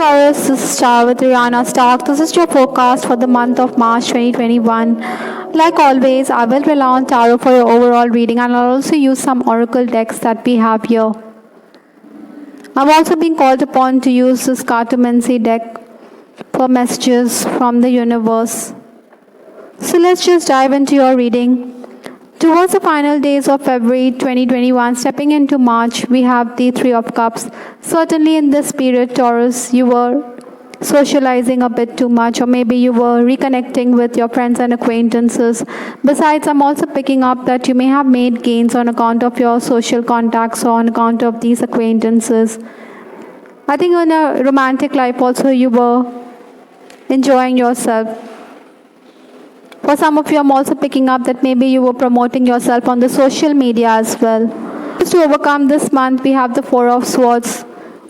Taurus, this is Star with Rihanna Stark. This is your forecast for the month of March 2021. Like always, I will rely on Tarot for your overall reading, and I'll also use some oracle decks that we have here. I'm also being called upon to use this Cartomancy deck for messages from the universe. So let's just dive into your reading. Towards the final days of February 2021, stepping into March, we have the Three of Cups. Certainly in this period, Taurus, you were socializing a bit too much, or maybe you were reconnecting with your friends and acquaintances. Besides, I'm also picking up that you may have made gains on account of your social contacts or on account of these acquaintances. I think in a romantic life also you were enjoying yourself. For some of you, I'm also picking up that maybe you were promoting yourself on the social media as well. Just to overcome this month, we have the Four of Swords.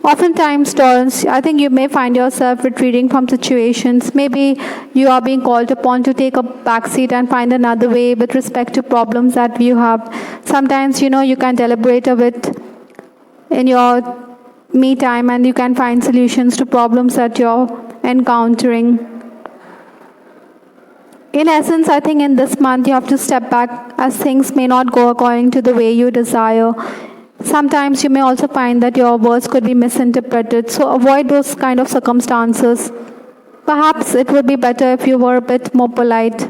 Oftentimes, Taurus, I think you may find yourself retreating from situations. Maybe you are being called upon to take a backseat and find another way with respect to problems that you have. Sometimes, you can deliberate a bit in your me time and you can find solutions to problems that you're encountering. In essence, I think in this month you have to step back as things may not go according to the way you desire. Sometimes you may also find that your words could be misinterpreted, so avoid those kind of circumstances. Perhaps it would be better if you were a bit more polite.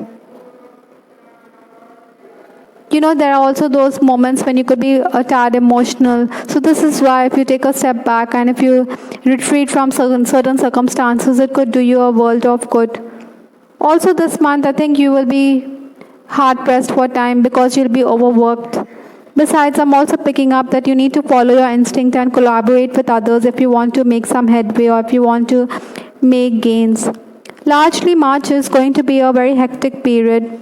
There are also those moments when you could be a tad emotional. So this is why if you take a step back and if you retreat from certain circumstances, it could do you a world of good. Also this month, I think you will be hard-pressed for time because you'll be overworked. Besides, I'm also picking up that you need to follow your instinct and collaborate with others if you want to make some headway or if you want to make gains. Largely, March is going to be a very hectic period.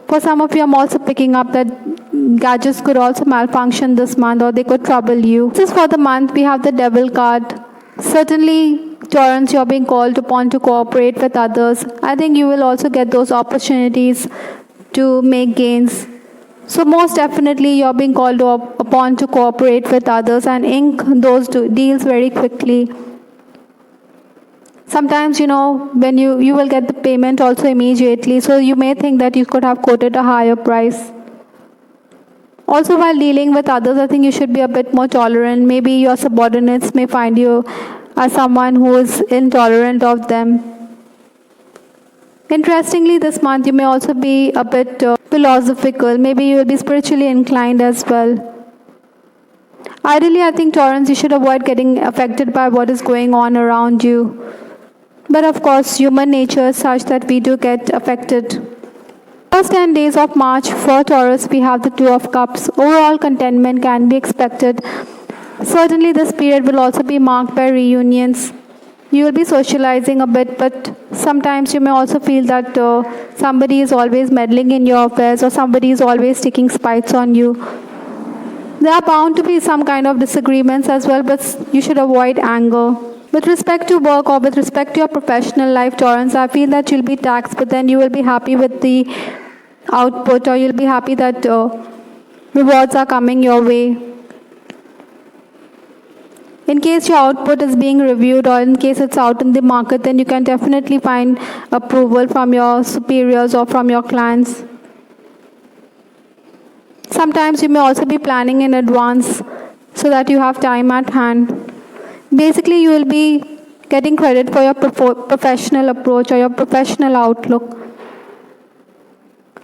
For some of you, I'm also picking up that gadgets could also malfunction this month or they could trouble you. This is for the month, we have the Devil card. Certainly, Taurus, you're being called upon to cooperate with others. I think you will also get those opportunities to make gains. So most definitely, you're being called upon to cooperate with others and ink those deals very quickly. Sometimes, when you will get the payment also immediately, so you may think that you could have quoted a higher price. Also, while dealing with others, I think you should be a bit more tolerant. Maybe your subordinates may find you as someone who is intolerant of them. Interestingly, this month you may also be a bit philosophical. Maybe you will be spiritually inclined as well. Ideally, I think, Taurus, you should avoid getting affected by what is going on around you. But of course, human nature is such that we do get affected. First 10 days of March for Taurus, we have the Two of Cups. Overall contentment can be expected. Certainly, this period will also be marked by reunions. You will be socializing a bit, but sometimes you may also feel that somebody is always meddling in your affairs or somebody is always taking spites on you. There are bound to be some kind of disagreements as well, but you should avoid anger. With respect to work or with respect to your professional life, Taurus, I feel that you'll be taxed, but then you will be happy with the output or you'll be happy that rewards are coming your way. In case your output is being reviewed or in case it's out in the market, then you can definitely find approval from your superiors or from your clients. Sometimes you may also be planning in advance so that you have time at hand. Basically, you will be getting credit for your professional approach or your professional outlook.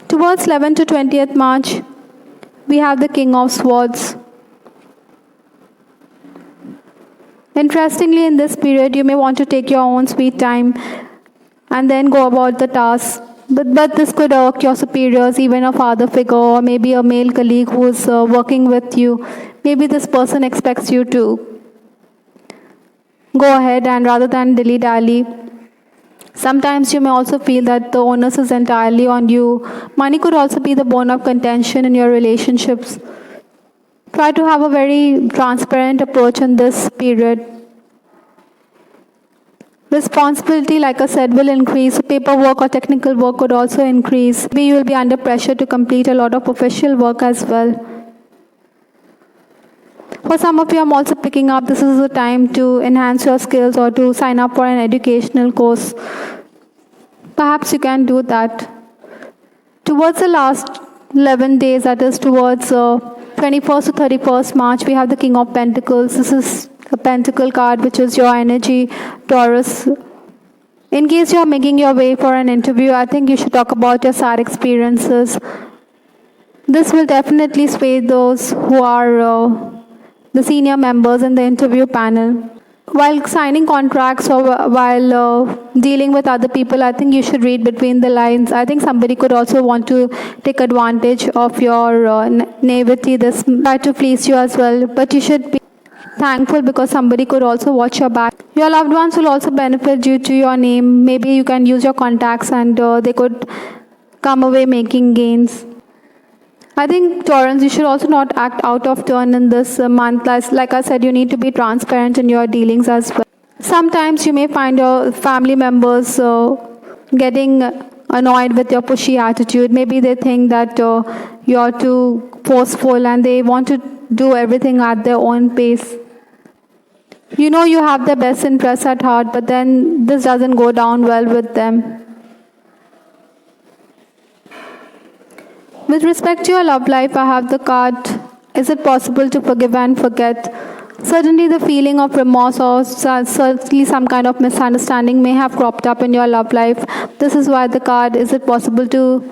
Towards 11th to 20th March, we have the King of Swords. Interestingly, in this period, you may want to take your own sweet time and then go about the task. But this could irk your superiors, even a father figure or maybe a male colleague who is working with you. Maybe this person expects you to go ahead and rather than dilly-dally. Sometimes you may also feel that the onus is entirely on you. Money could also be the bone of contention in your relationships. Try to have a very transparent approach in this period. Responsibility, like I said, will increase. Paperwork or technical work could also increase. Maybe you will be under pressure to complete a lot of official work as well. For some of you, I'm also picking up this is the time to enhance your skills or to sign up for an educational course. Perhaps you can do that. Towards the last 11 days, that is towards 21st to 31st March, we have the King of Pentacles. This is a Pentacle card, which is your energy, Taurus. In case you're making your way for an interview, I think you should talk about your sad experiences. This will definitely sway those who are the senior members in the interview panel. While signing contracts or while dealing with other people, I think you should read between the lines. I think somebody could also want to take advantage of your naivety, this try to fleece you as well. But you should be thankful because somebody could also watch your back. Your loved ones will also benefit due to your name. Maybe you can use your contacts and they could come away making gains. I think, Taurus, you should also not act out of turn in this month. Like I said, you need to be transparent in your dealings as well. Sometimes you may find your family members getting annoyed with your pushy attitude. Maybe they think that you're too forceful and they want to do everything at their own pace. You know you have their best interests at heart, but then this doesn't go down well with them. With respect to your love life, I have the card, is it possible to forgive and forget? Certainly the feeling of remorse or certainly some kind of misunderstanding may have cropped up in your love life. This is why the card, is it possible to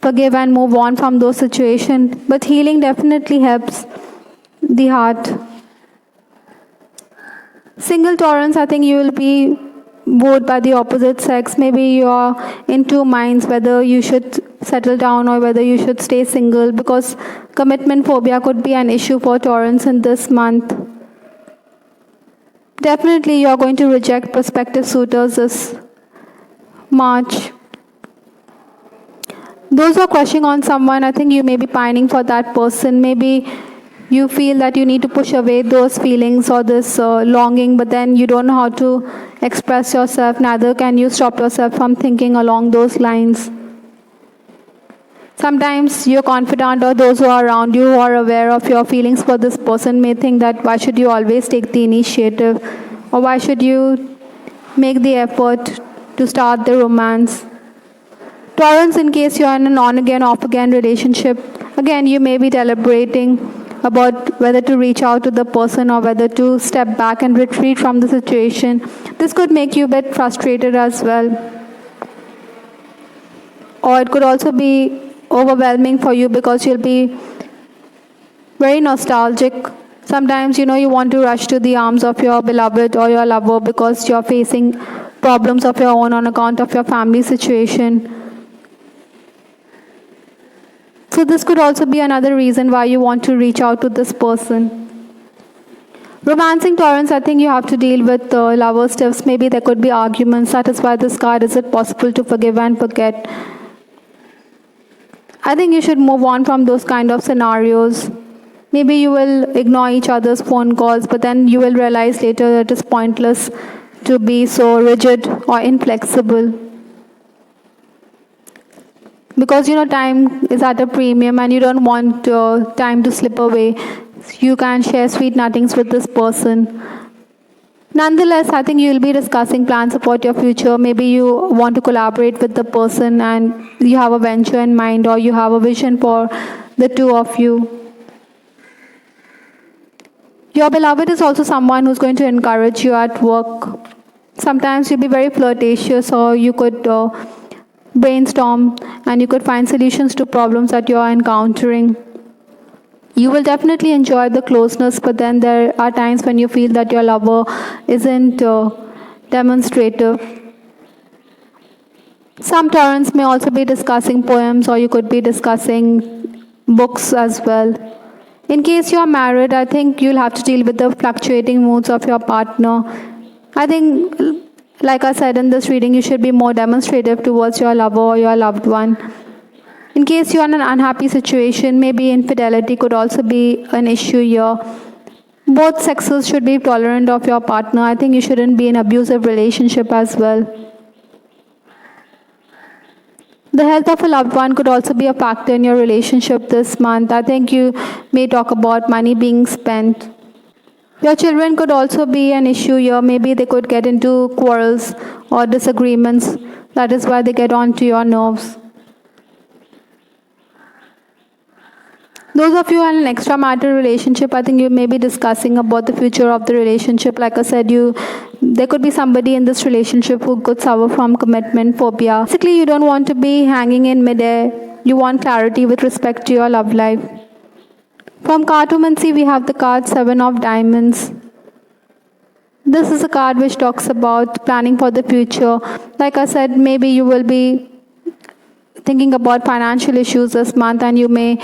forgive and move on from those situations? But healing definitely helps the heart. Single Taurus, I think you will be bored by the opposite sex. Maybe you're in two minds whether you should settle down or whether you should stay single, because commitment phobia could be an issue for Taurus in this month. Definitely you're going to reject prospective suitors this March. Those who are crushing on someone, I think you may be pining for that person. Maybe you feel that you need to push away those feelings or this longing, but then you don't know how to express yourself. Neither can you stop yourself from thinking along those lines. Sometimes your confidant or those who are around you who are aware of your feelings for this person may think that why should you always take the initiative, or why should you make the effort to start the romance. Taurus, in case you are in an on-again, off-again relationship, again you may be deliberating about whether to reach out to the person or whether to step back and retreat from the situation. This could make you a bit frustrated as well. Or it could also be overwhelming for you because you'll be very nostalgic. Sometimes, you want to rush to the arms of your beloved or your lover because you're facing problems of your own on account of your family situation. So this could also be another reason why you want to reach out to this person. Romancing Taurus, I think you have to deal with lover stiffs. Maybe there could be arguments. That is why this card, is it possible to forgive and forget? I think you should move on from those kind of scenarios. Maybe you will ignore each other's phone calls, but then you will realize later that it is pointless to be so rigid or inflexible. Because time is at a premium and you don't want time to slip away. You can share sweet nothings with this person. Nonetheless, I think you will be discussing plans about your future. Maybe you want to collaborate with the person and you have a venture in mind, or you have a vision for the two of you. Your beloved is also someone who's going to encourage you at work. Sometimes you'll be very flirtatious, or you could brainstorm and you could find solutions to problems that you're encountering. You will definitely enjoy the closeness, but then there are times when you feel that your lover isn't demonstrative. Some Taurus may also be discussing poems, or you could be discussing books as well. In case you are married, I think you'll have to deal with the fluctuating moods of your partner. I think, like I said in this reading, you should be more demonstrative towards your lover or your loved one. In case you are in an unhappy situation, maybe infidelity could also be an issue here. Both sexes should be tolerant of your partner. I think you shouldn't be in an abusive relationship as well. The health of a loved one could also be a factor in your relationship this month. I think you may talk about money being spent. Your children could also be an issue here. Maybe they could get into quarrels or disagreements. That is why they get onto your nerves. Those of you in an extramarital relationship, I think you may be discussing about the future of the relationship. Like I said, there could be somebody in this relationship who could suffer from commitment phobia. Basically, you don't want to be hanging in midair. You want clarity with respect to your love life. From Cartomancy, we have the card 7 of Diamonds. This is a card which talks about planning for the future. Like I said, maybe you will be thinking about financial issues this month, and you may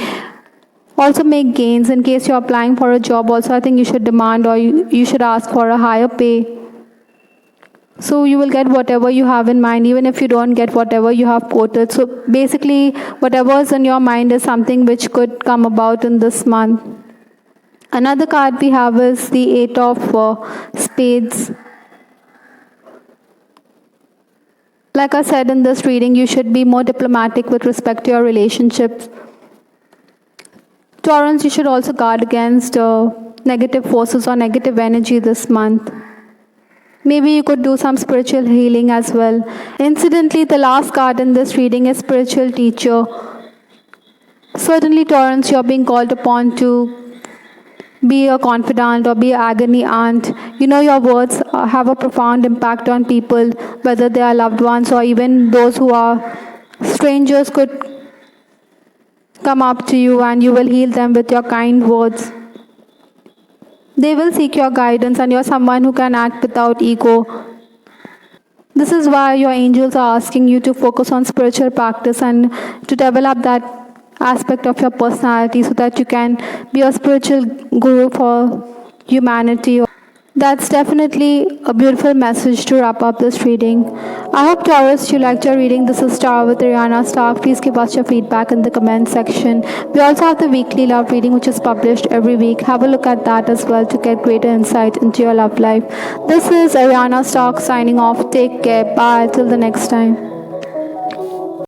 also make gains. In case you're applying for a job also, I think you should demand or you should ask for a higher pay. So you will get whatever you have in mind, even if you don't get whatever you have quoted. So basically, whatever is in your mind is something which could come about in this month. Another card we have is the 8 of Spades. Like I said in this reading, you should be more diplomatic with respect to your relationships. Taurus, you should also guard against negative forces or negative energy this month. Maybe you could do some spiritual healing as well. Incidentally, the last card in this reading is Spiritual Teacher. Certainly, Taurus, you're being called upon to be a confidant or be an agony aunt. You know your words have a profound impact on people, whether they are loved ones or even those who are strangers could come up to you and you will heal them with your kind words. They will seek your guidance, and you're someone who can act without ego. This is why your angels are asking you to focus on spiritual practice and to develop that aspect of your personality so that you can be a spiritual guru for humanity. That's definitely a beautiful message to wrap up this reading. I hope, Taurus, you liked your reading. This is Star with Ariana Stark. Please give us your feedback in the comment section. We also have the weekly love reading, which is published every week. Have a look at that as well to get greater insight into your love life. This is Ariana Stark signing off. Take care. Bye. Till the next time.